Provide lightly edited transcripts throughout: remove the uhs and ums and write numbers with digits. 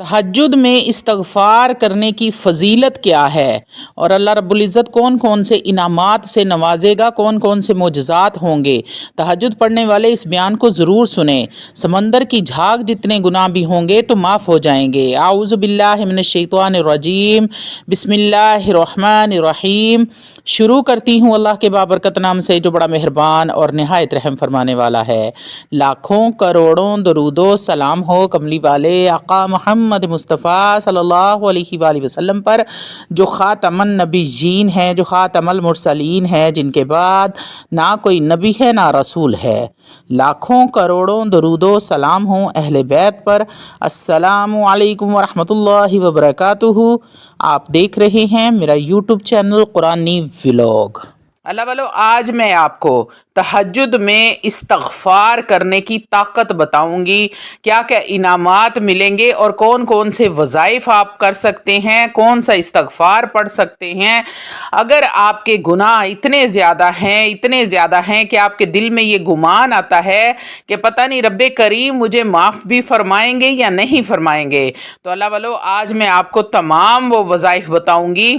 तहज्जुद में इस्तग़फ़ार करने की फ़जीलत क्या है और अल्लाह रब्बुल इज़्ज़त कौन कौन से इनामात से नवाजेगा, कौन कौन से मोजज़ात होंगे। तहज्जुद पढ़ने वाले इस बयान को ज़रूर सुने। समंदर की झाग जितने गुनाह भी होंगे तो माफ़ हो जाएंगे। आऊज़ु बिल्लाहि मिनश शैतानिर रजीम, बिस्मिल्लाहिर रहमानिर रहीम। शुरू करती हूँ अल्लाह के बाबरकत नाम से जो बड़ा मेहरबान और नहायत रहम फरमाने वाला है। लाखों करोड़ों दरूदो सलाम हो कमली वाले आका मोहम्मद मुस्तफ़ा सल्लल्लाहु अलैहि वसल्लम पर, जो ख़ातमन नबीयीन हैं, जो ख़ातमुल मुरसलीन हैं, जिनके बाद ना कोई नबी है ना रसूल है। लाखों करोड़ों दरूदो सलाम हो अहले बैत पर। अस्सलामु अलैकुम वरहमतुल्लाहि वबरकातुहू। आप देख रहे हैं मेरा यूट्यूब चैनल कुरानी व्लॉग। अल्लाह वालो, आज मैं आपको तहज्जुद में इस्तग़फ़ार करने की ताकत बताऊंगी, क्या क्या इनामात मिलेंगे और कौन कौन से वज़ाइफ आप कर सकते हैं, कौन सा इस्तग़फ़ार पढ़ सकते हैं। अगर आपके गुनाह इतने ज़्यादा हैं कि आपके दिल में ये गुमान आता है कि पता नहीं रब्बे करीम मुझे माफ़ भी फरमाएंगे या नहीं फरमाएंगे, तो अल्लाह वालो आज मैं आपको तमाम वो वज़ाइफ बताऊंगी,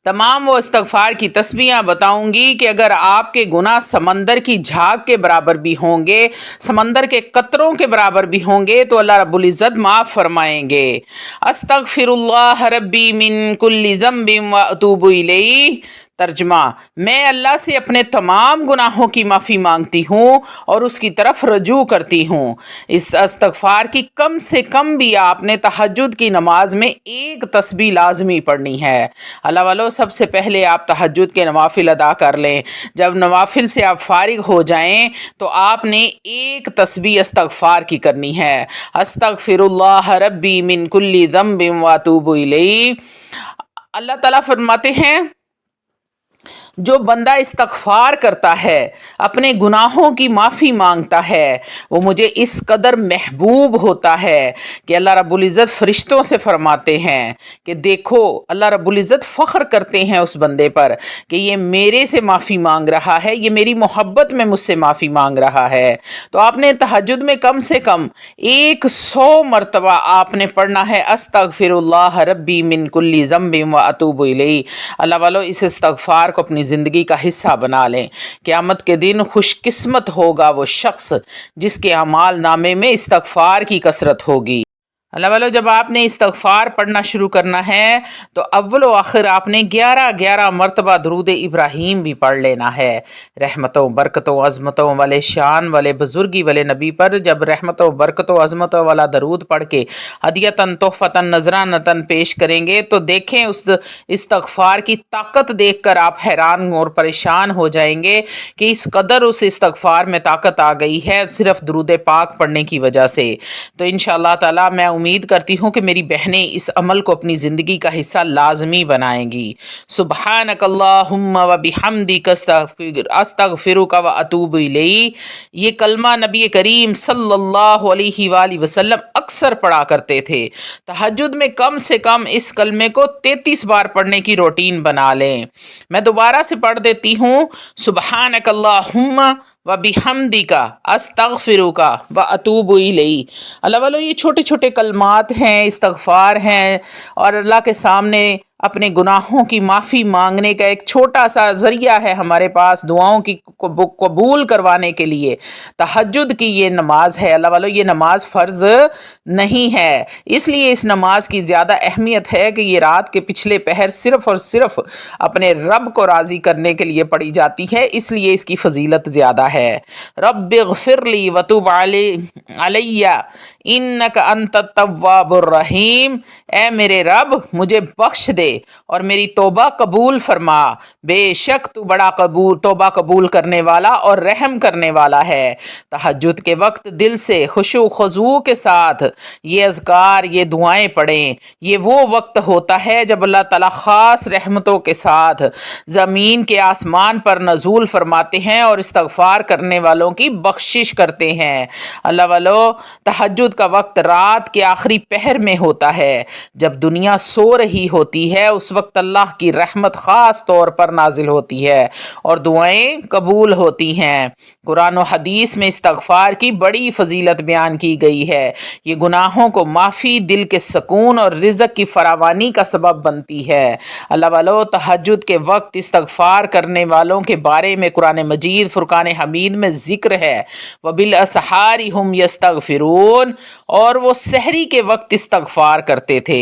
तमाम वो इस्तग़फ़ार की तस्बीहां बताऊंगी कि अगर आपके गुनाह समंदर की झाग के बराबर भी होंगे, समंदर के कतरों के बराबर भी होंगे, तो अल्लाह रब्बुल इज़्ज़त माफ़ फरमाएंगे। अस्तग़फ़िरुल्लाह रब्बी मिन कुल्लि ज़ंबिन व अतूबु इलैह। तर्जमा, मैं अल्लाह से अपने तमाम गुनाहों की माफ़ी मांगती हूँ और उसकी तरफ रजू करती हूँ। इस इस्तग़फ़ार की कम से कम भी आपने तहज्जुद की नमाज में एक तस्बीह लाजमी पढ़नी है। अल्लाह वालों, सबसे पहले आप तहज्जुद के नवाफिल अदा कर लें। जब नवाफिल से आप फारिग हो जाएं तो आपने एक तस्बीह इस्तग़फ़ार की करनी है। अस्तग़फ़िरुल्लाह रब्बी मिन कुल्लि ज़ंबिन व अतूबु इलैह। अल्लाह ताला फरमाते हैं, जो बंदा इस्तग़फ़ार करता है, अपने गुनाहों की माफ़ी मांगता है, वो मुझे इस कदर महबूब होता है कि अल्लाह रब्बुल इज़्ज़त फ़रिश्तों से फरमाते हैं कि देखो, अल्लाह रब्बुल इज़्ज़त फ़ख्र करते हैं उस बंदे पर कि ये मेरे से माफ़ी मांग रहा है, ये मेरी मोहब्बत में मुझसे माफ़ी मांग रहा है। तो आपने तहज्जुद में कम से कम 100 मरतबा आपने पढ़ना है, अस्तग़फ़िरुल्लाह रब्बी मिन कुल्लि ज़ंबिन व अतूबु इलैह। अल्लाह वालों, इस इस्तग़फ़ार को अपनी ज़िंदगी का हिस्सा बना लें। क़यामत के दिन खुशकिस्मत होगा वो शख्स जिसके अमाल नामे में इस्तग़फ़ार की कसरत होगी। अल्लाह वालों, जब आपने इस्तग़फ़ार पढ़ना शुरू करना है तो अव्वल व आखिर आपने 11 मरतबा दरूद इब्राहीम भी पढ़ लेना है। रहमतों बरकतों अज़मतों वाले शान वाले बुज़ुर्गी वाले नबी पर जब रहमतों बरकतों अज़मतों वाला दरूद पढ़ के हदियतन तोहफ़तन नजरानतन पेश करेंगे तो देखें उस इस्तग़फ़ार की ताकत देखकर आप हैरान और परेशान हो जाएंगे कि इस कदर उस इस्तग़फ़ार में ताकत आ गई है सिर्फ़ दरूद पाक पढ़ने की वजह से। तो इंशाअल्लाह ताला मैं उम्मीद करती हूँ कि मेरी बहनें इस अमल को अपनी ज़िंदगी का हिस्सा लाजमी बनाएंगी। सुब्हानकल्लाहुम्मा व बिहम्दिक अस्तग़फ़िरुका व अतूबु इलैक। ये कलमा नबी करीम सल्लल्लाहु अलैहि वसल्लम अक्सर पढ़ा करते थे। तहज्जुद में कम से कम इस कलमे को 33 बार पढ़ने की रूटीन बना लें। मैं दोबारा से पढ़ देती हूँ, सुब्हानकल्लाहुम्मा व बिहम्दिका अस्तग़फ़िरुका व अतूबु इलैक। अल्लाह वालों, ये छोटे छोटे कलमात हैं, इस्तग़फ़ार हैं और अल्लाह के सामने अपने गुनाहों की माफ़ी मांगने का एक छोटा सा ज़रिया है हमारे पास दुआओं की कबूल करवाने के लिए। तहज्जुद की ये नमाज है अल्लाह वालों, ये नमाज फ़र्ज़ नहीं है, इसलिए इस नमाज की ज़्यादा अहमियत है कि ये रात के पिछले पहर सिर्फ़ और सिर्फ़ अपने रब को राज़ी करने के लिए पढ़ी जाती है, इसलिए इसकी फ़जीलत ज़्यादा है। रब्बिग़फ़िरली व तुब अलैया इन्नका अंतत तव्वाबुर रहीम। ए मेरे रब, मुझे बख्श दे और मेरी तौबा कबूल फरमा, बेशक तू बड़ा तौबा कबूल करने वाला और रहम करने वाला है। तहज्जुद के वक्त दिल से खुशू खुजू के साथ ये अज़कार, ये दुआएं पढ़ें। ये वो वक्त होता है जब अल्लाह ताला ख़ास रहमतों के साथ ज़मीन के आसमान पर नज़ूल फरमाते हैं और इस्तग़फ़ार करने वालों की बख्शिश करते हैं। अल्लाह वालों, तहज्जुद का वक्त रात के आखिरी पहर में होता है, जब दुनिया सो रही होती है ہے उस वक्त अल्लाह की रहमत ख़ास तौर पर नाजिल होती है और दुआएं कबूल होती हैं। कुरान और हदीस में इस्तगफार की बड़ी फजीलत बयान की गई है। ये गुनाहों को माफ़ी, दिल के सुकून और रिज़्क़ की फरावानी का सबब बनती है। अल्लाह वालों, तहज्जुद के वक्त इस्तगफार करने वालों के बारे में कुरान मजीद फुरकान हमीद में ज़िक्र है, वबिल असहारी हुम यस्तगफिरून, और वो सहरी के वक्त इस्तगफार करते थे।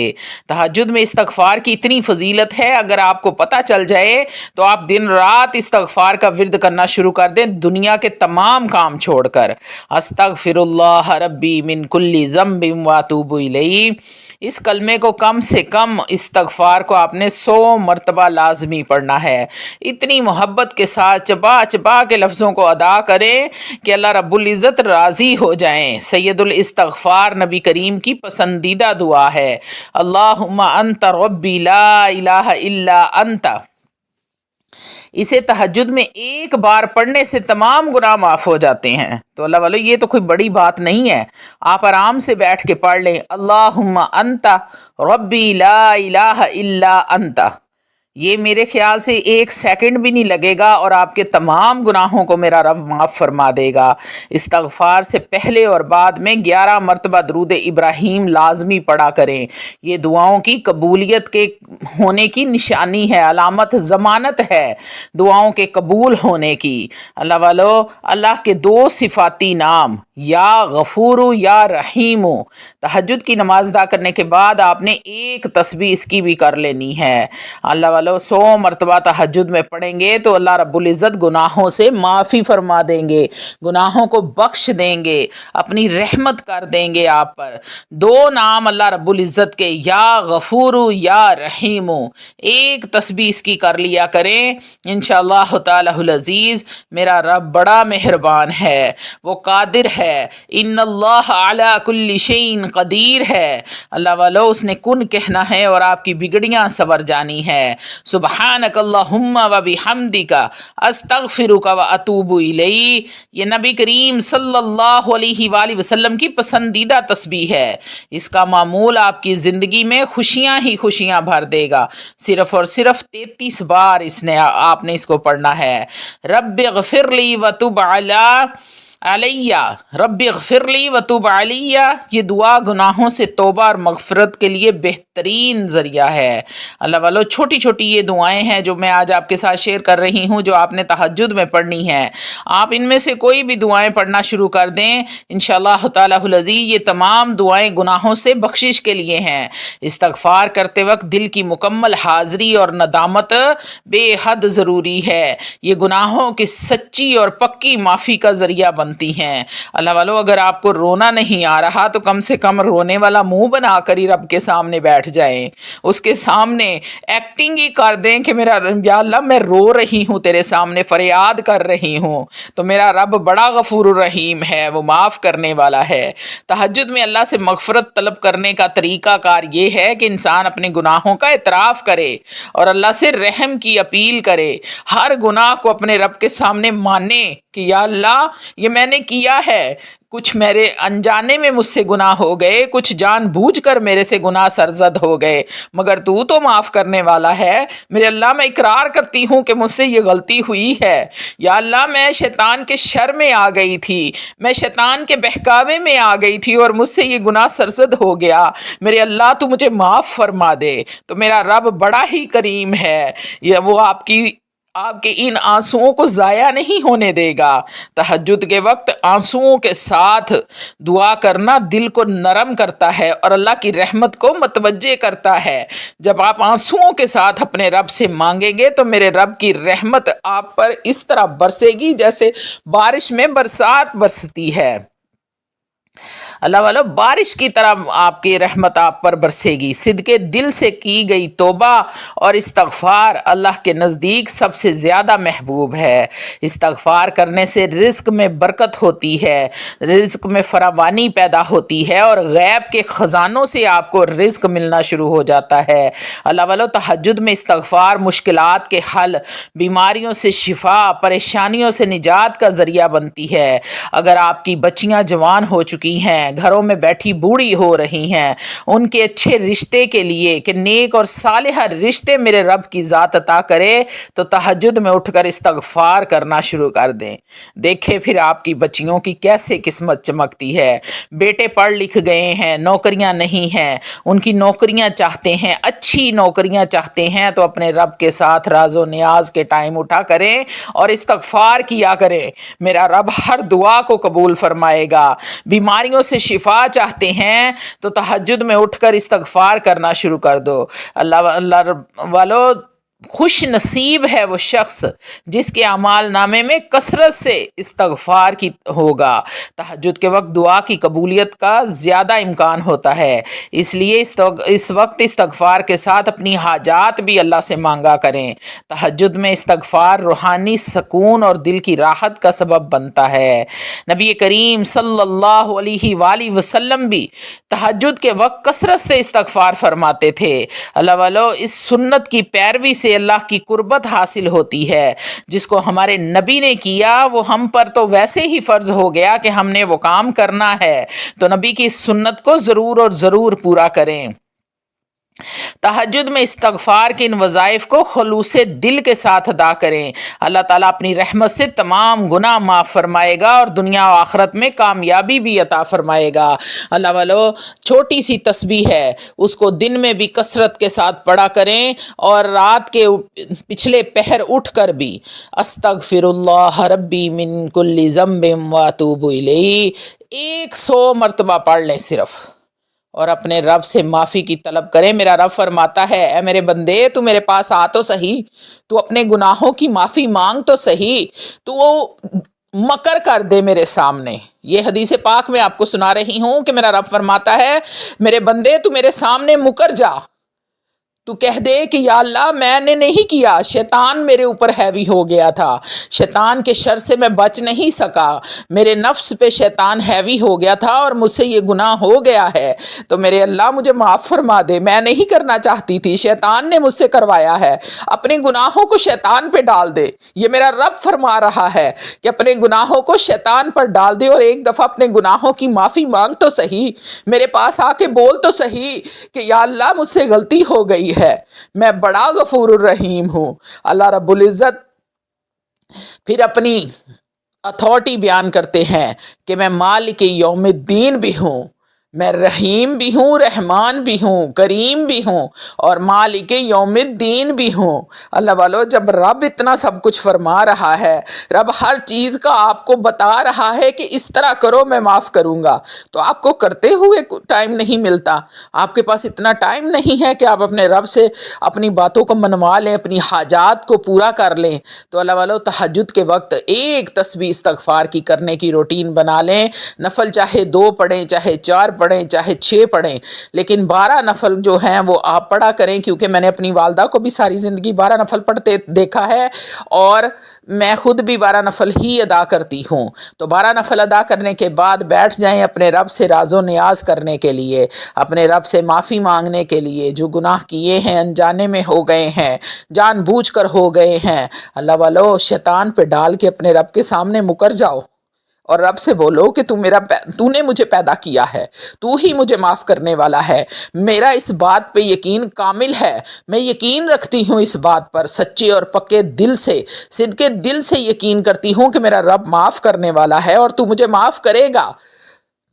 तहज्जुद में इस्तगफार की इतनी फजीलत है, अगर आपको पता चल जाए तो आप दिन रात इस्तगफार का विर्द करना शुरू कर दें, दुनिया के तमाम काम छोड़कर। अस्तगफिरुल्लाह रब्बी मिन कुल्ली ज़म्बिन व अतूबु इलैहि, इस कलमे को कम से कम इस्तगफार को आपने 100 मरतबा लाजमी पढ़ना है। इतनी मोहब्बत के साथ चबा चबा के लफ्ज़ों को अदा करें कि अल्लाह रब्बुल इज़्ज़त राज़ी हो जाएं। सैयदुल इस्तगफार नबी करीम की पसंदीदा दुआ है। अल्लाहुम्मा अंत रब्बी ला इलाहा इल्ला अंता। इसे तहज्जुद में एक बार पढ़ने से तमाम गुनाह माफ़ हो जाते हैं। तो अल्लाह वालों, ये तो कोई बड़ी बात नहीं है, आप आराम से बैठ के पढ़ लें, अल्लाहुम्मा अंता रब्बी ला इलाहा इल्ला अंता। ये मेरे ख्याल से 1 सेकंड भी नहीं लगेगा और आपके तमाम गुनाहों को मेरा रब माफ़ फरमा देगा। इस्तगफार से पहले और बाद में 11 मरतबा दरूद इब्राहीम लाजमी पढ़ा करें। ये दुआओं की कबूलियत के होने की निशानी है, अलामत ज़मानत है दुआओं के कबूल होने की। अल्लाह वालों, अल्लाह के 2 सिफाती नाम या गफूर या रहीम, तहज्जुद की नमाज अदा करने के बाद आपने 1 तस्बीह इसकी भी कर लेनी है। अल्लाह 100 मरतबा तहज्जुद में पढ़ेंगे तो अल्लाह रब्बुल इज़्ज़त गुनाहों से माफ़ी फरमा देंगे, गुनाहों को बख्श देंगे, अपनी रहमत कर देंगे आप पर। 2 नाम अल्लाह रब्बुल इज़्ज़त के, या गफूर या रहीम, 1 तस्बीह इसकी कर लिया करें। इंशाअल्लाह ताअलाहुल अज़ीज़ मेरा रब बड़ा मेहरबान है, वो कादिर है, इन्नल्लाह अला कुल्ली शैइन क़दीर है। अल्लाह वालों, उसने कुन कहना है और आपकी बिगड़ियाँ सवर जानी है। सुबहानक अल्लाहुम्मा व बिहम्दिका अस्तगफिरुका व अतूबु इलैक, ये नबी करीम सल्लल्लाहु अलैहि वसल्लम की पसंदीदा तस्बीह है। इसका मामूल आपकी ज़िंदगी में खुशियाँ ही खुशियाँ भर देगा। सिर्फ़ और सिर्फ 33 बार आपने इसको पढ़ना है। रब्बिग़फिरली व तुब अलैया, रब्बिग़फिरली व तुब अलैया, ये दुआ गुनाहों से तौबा और मग़फ़िरत के लिए बेहतरीन ज़रिया है। अल्लाह वालों, छोटी छोटी ये दुआएं हैं जो मैं आज आपके साथ शेयर कर रही हूँ, जो आपने तहज्जुद में पढ़नी है। आप इनमें से कोई भी दुआएं पढ़ना शुरू कर दें, इंशाअल्लाह ताअलाहुल अज़ीज़ ये तमाम दुआएं गुनाहों से बख्शिश के लिए हैं। इस्तग़फ़ार करते वक्त दिल की मुकम्मल हाज़री और नदामत बेहद ज़रूरी है। ये गुनाहों की सच्ची और पक्की माफ़ी का ज़रिया बनती हैं। अल्लाह वालों, अगर आपको रोना नहीं आ रहा तो कम से कम रोने वाला मुंह बनाकर ही रब के सामने बैठ जाएं, उसके सामने एक्टिंग ही कर दें कि मेरा या अल्लाह मैं रो रही हूँ तेरे सामने, फरियाद कर रही हूँ, तो मेरा रब बड़ा गफूर रहीम है, वो माफ़ करने वाला है। तहज्जुद में अल्लाह से मग़फ़िरत तलब करने का तरीक़ा कार ये है कि इंसान अपने गुनाहों का इतराफ़ करे और अल्लाह से रहम की अपील करे। हर गुनाह को अपने रब के सामने माने कि या अल्लाह ये मैंने किया है, कुछ मेरे अनजाने में मुझसे गुनाह हो गए, कुछ जानबूझकर मेरे से गुनाह सरजद हो गए, मगर तू तो माफ़ करने वाला है। मेरे अल्लाह, मैं इकरार करती हूँ कि मुझसे ये गलती हुई है। या अल्लाह, मैं शैतान के शर में आ गई थी, मैं शैतान के बहकावे में आ गई थी और मुझसे ये गुनाह सरजद हो गया। मेरे अल्लाह, तू मुझे माफ़ फरमा दे। तो मेरा रब बड़ा ही करीम है, यह वो आपके इन आंसुओं को ज़ाया नहीं होने देगा। तहज्जुद के वक्त आंसुओं के साथ दुआ करना दिल को नरम करता है और अल्लाह की रहमत को मतवज्जे करता है। जब आप आंसुओं के साथ अपने रब से मांगेंगे तो मेरे रब की रहमत आप पर इस तरह बरसेगी जैसे बारिश में बरसात बरसती है। अल्लाह वाला, बारिश की तरह आपकी रहमत आप पर बरसेगी। सिद्के दिल से की गई तौबा और इस्तग़फ़ार अल्लाह के नज़दीक सबसे ज़्यादा महबूब है। इस्तग़फ़ार करने से रिज़्क़ में बरकत होती है, रिज़्क़ में फरावानी पैदा होती है और गैब के ख़ज़ानों से आपको रिज़्क़ मिलना शुरू हो जाता है। अल्लाह वाला, तहज्जुद में इस्तग़फ़ार मुश्किलात के हल, बीमारियों से शिफा, परेशानियों से निजात का ज़रिया बनती है। अगर आपकी बच्चियाँ जवान हो चुकी हैं, हैं, घरों में बैठी बूढ़ी हो रही हैं, उनके अच्छे रिश्ते के लिए कि नेक और सालिहा रिश्ते मेरे रब की ज़ात अता करे, तो तहज्जुद में उठकर इस्तगफार करना शुरू कर दें। देखें फिर आपकी बच्चियों की कैसे किस्मत चमकती है। बेटे पढ़ लिख गए हैं, नौकरियां नहीं हैं, उनकी नौकरियां चाहते हैं, अच्छी नौकरियां चाहते हैं, तो अपने रब के साथ राजो नियाज के टाइम उठा करें और इस्तगफार किया करें। मेरा रब हर दुआ को कबूल फरमाएगा। बीमारियों से शिफा चाहते हैं तो तहज्जुद में उठकर इस्तगफार करना शुरू कर दो। अल्लाह वालों, खुश नसीब है वो शख्स जिसके अमाल नामे में कसरत से इस्तगफार की होगा। तहज्जुद के वक्त दुआ की कबूलियत का ज़्यादा इम्कान होता है, इसलिए इस वक्त इस्तगफार के साथ अपनी हाजात भी अल्लाह से मांगा करें। तहज्जुद में इस्तगफार रूहानी सुकून और दिल की राहत का सबब बनता है। नबी करीम सल्लल्लाहु अलैहि वसल्लम भी तहज्जुद के वक्त कसरत से इस्तगफार फरमाते थे। अल्लाह वालों, इस सुन्नत की पैरवी से अल्लाह की कुर्बत हासिल होती है। जिसको हमारे नबी ने किया वो हम पर तो वैसे ही फ़र्ज हो गया कि हमने वो काम करना है, तो नबी की सुन्नत को ज़रूर और ज़रूर पूरा करें। तहज्जुद में इस्तगफार के इन वज़ाइफ को खलूसे दिल के साथ अदा करें। अल्लाह ताला अपनी रहमत से तमाम गुनाह माफ़ फरमाएगा और दुनिया और आखिरत में कामयाबी भी अता फरमाएगा। अल्लाह वालों, छोटी सी तस्बीह है, उसको दिन में भी कसरत के साथ पढ़ा करें और रात के पिछले पहर उठ कर भी अस्तगफिरुल्लाह रब्बी मिन कुल्ली ज़म्बिन व अतूबु इलैही 100 मरतबा पढ़ लें सिर्फ, और अपने रब से माफ़ी की तलब करें। मेरा रब फरमाता है, ए मेरे बंदे, तू मेरे पास आ तो सही, तू अपने गुनाहों की माफ़ी मांग तो सही, तू वो मकर कर दे मेरे सामने। ये हदीस पाक में आपको सुना रही हूँ कि मेरा रब फरमाता है, मेरे बंदे तू मेरे सामने मुकर जा, तू कह दे कि या अल्लाह मैंने नहीं किया, शैतान मेरे ऊपर हैवी हो गया था, शैतान के शर से मैं बच नहीं सका, मेरे नफ्स पे शैतान हैवी हो गया था और मुझसे ये गुनाह हो गया है, तो मेरे अल्लाह मुझे माफ़ फरमा दे, मैं नहीं करना चाहती थी, शैतान ने मुझसे करवाया है। अपने गुनाहों को शैतान पे डाल दे। ये मेरा रब फरमा रहा है कि अपने गुनाहों को शैतान पर डाल दे और एक दफ़ा अपने गुनाहों की माफ़ी मांग तो सही, मेरे पास आके बोल तो सही कि या अल्लाह मुझसे गलती हो गई है, मैं बड़ा गफूरुर रहीम हूँ। अल्लाह रब्बुल इज़्ज़त फिर अपनी अथॉरिटी बयान करते हैं कि मैं मालिक यौमिद्दीन भी हूँ, मैं रहीम भी हूँ, रहमान भी हूँ, करीम भी हूँ और मालिक यौमिद्दीन भी हूँ। अल्लाह वालों, जब रब इतना सब कुछ फरमा रहा है, रब हर चीज़ का आपको बता रहा है कि इस तरह करो मैं माफ़ करूँगा, तो आपको करते हुए टाइम नहीं मिलता। आपके पास इतना टाइम नहीं है कि आप अपने रब से अपनी बातों को मनवा लें, अपनी हाजात को पूरा कर लें। तो अल्लाह वालों, तहज्जुद के वक्त एक तस्बीह इस्तगफार की करने की रूटीन बना लें। नफल चाहे 2 पढ़ें, चाहे 4 पढ़ें, चाहे 6 पढ़ें, लेकिन 12 नफल जो हैं वो आप पढ़ा करें, क्योंकि मैंने अपनी वालदा को भी सारी ज़िंदगी 12 नफल पढ़ते देखा है और मैं खुद भी 12 नफल ही अदा करती हूँ। तो 12 नफल अदा करने के बाद बैठ जाएं अपने रब से राजो नियाज करने के लिए, अपने रब से माफ़ी मांगने के लिए। जो गुनाह किए हैं अनजाने में हो गए हैं, जानबूझकर हो गए हैं, अल्लाह वालों, शैतान पे डाल के अपने रब के सामने मुकर जाओ और रब से बोलो कि तूने मुझे पैदा किया है, तू ही मुझे माफ़ करने वाला है। मेरा इस बात पे यकीन कामिल है, मैं यकीन रखती हूँ इस बात पर, सच्चे और पक्के दिल से, सिद्के दिल से यकीन करती हूँ कि मेरा रब माफ़ करने वाला है और तू मुझे माफ़ करेगा,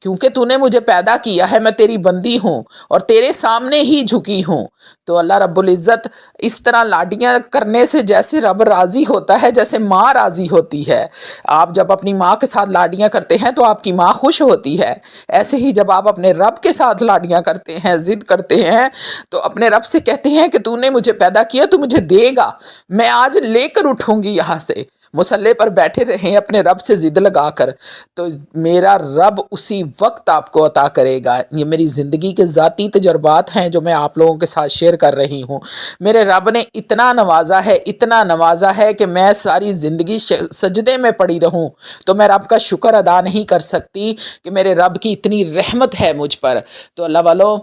क्योंकि तूने मुझे पैदा किया है, मैं तेरी बंदी हूँ और तेरे सामने ही झुकी हूँ। तो अल्लाह रब्बुल इज़्ज़त इस तरह लाडियाँ करने से जैसे रब राज़ी होता है, जैसे माँ राज़ी होती है। आप जब अपनी माँ के साथ लाडियाँ करते हैं तो आपकी माँ खुश होती है, ऐसे ही जब आप अपने रब के साथ लाडियाँ करते हैं, ज़िद करते हैं, तो अपने रब से कहते हैं कि तूने मुझे पैदा किया, तू मुझे देगा, मैं आज लेकर उठूँगी यहाँ से। मुसल्ले पर बैठे रहें अपने रब से ज़िद लगा कर, तो मेरा रब उसी वक्त आपको अता करेगा। ये मेरी ज़िंदगी के ज़ाती तजर्बात हैं जो मैं आप लोगों के साथ शेयर कर रही हूँ। मेरे रब ने इतना नवाजा है, इतना नवाजा है कि मैं सारी ज़िंदगी सजदे में पड़ी रहूँ तो मैं रब का शुक्र अदा नहीं कर सकती कि मेरे रब की इतनी रहमत है मुझ पर। तो अल्लाह वालों,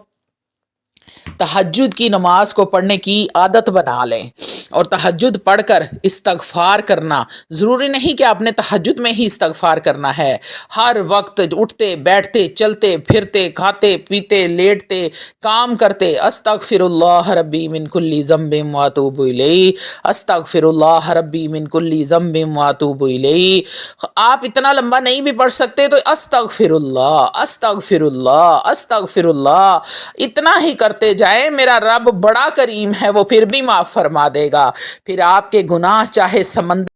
तहज्जुद की नमाज को पढ़ने की आदत बना लें और तहज्जुद पढ़कर इस्तगफार करना, ज़रूरी नहीं कि आपने तहज्जुद में ही इस्तगफार करना है। हर वक्त उठते बैठते चलते फिरते खाते पीते लेटते काम करते अस्तगफिरुल्लाह रब्बी मिन कुल्ली ज़म्बिन व अतूबु इलैहि, अस्तगफिरुल्लाह रब्बी मिन कुल्ली ज़म्बिन व अतूबु इलैहि। आप इतना लंबा नहीं भी पढ़ सकते तो अस्तगफिरुल्लाह अस्तगफिरुल्लाह अस्तगफिरुल्लाह इतना ही करते जाए। मेरा रब बड़ा करीम है, वो फिर भी माफ़ फरमा देगा। फिर आपके गुनाह चाहे समंदर